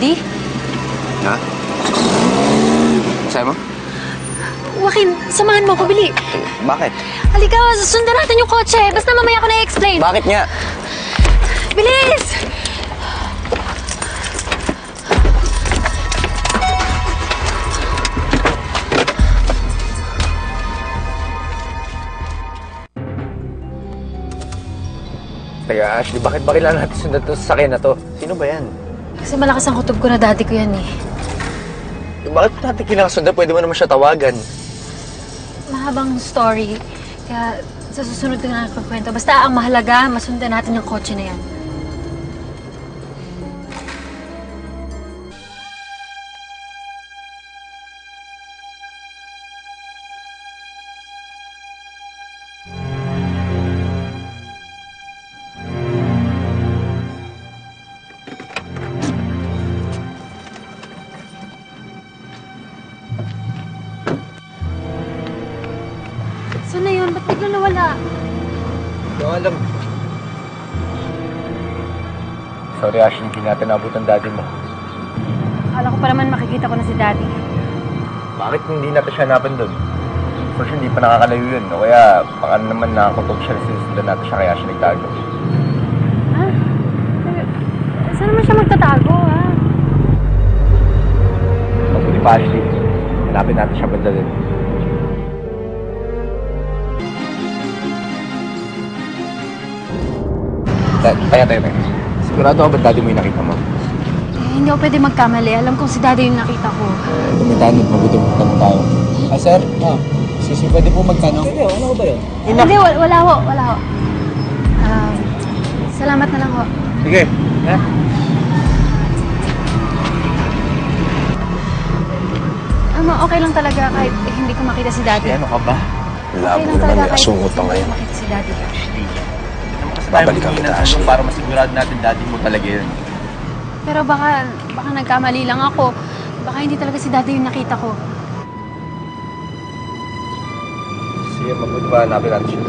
Daddy? Ha? Sabi mo? Joaquin, samahan mo ko, bili. Bakit? Halika, sundan natin yung kotse. Basta mamaya ko na-explain. Bakit nga? Bilis! Teka, Ashley, bakit ba kailangan natin sundan to sa sakyan na to? Sino ba yan? Kasi malakas ang kutob ko na daddy ko yan eh. Bakit natin kailangan sundan? Pwede mo naman siya tawagan. Mahabang story. Kaya sa susunod ko na nagpakwento. Basta ang mahalaga, masundan natin yung kotse na yan. Saan na yun? Ba't bigla nawala? Hindi ko alam. Sorry, Ashley, hindi natin nabot ang daddy mo. Akala ko pa naman makikita ko na si daddy. Bakit hindi natin siya hanapan doon? For sure, hindi pa nakakalayo yun. O kaya, baka naman nakakapag siya na sinusundan natin siya kaya siya nagtago. Ha? Saan naman siya magtatago, ha? Mabuti pa, Ashley. Hanapin natin siya banda din. Tayo. Sigurado ka ba daddy mo yung nakita mo? Hindi ako pwede magkamali. Alam kong si daddy yung nakita ko. Tumitanod, mabuti magtanong tayo. Sir? Pwede po magtanong? Hindi, ano ba yun? Hindi, wala ho. Salamat na lang ho. Sige. Okay lang talaga kahit hindi ko makita si daddy. Ano ka ba? Okay lang talaga kahit hindi ko makita si daddy. Babalikan kita, Ashley. Para masigurado natin daddy mo talaga yun. Pero baka nagkamali lang ako. Baka hindi talaga si daddy yung nakita ko. Sige, mabuti ba hanapin natin siya?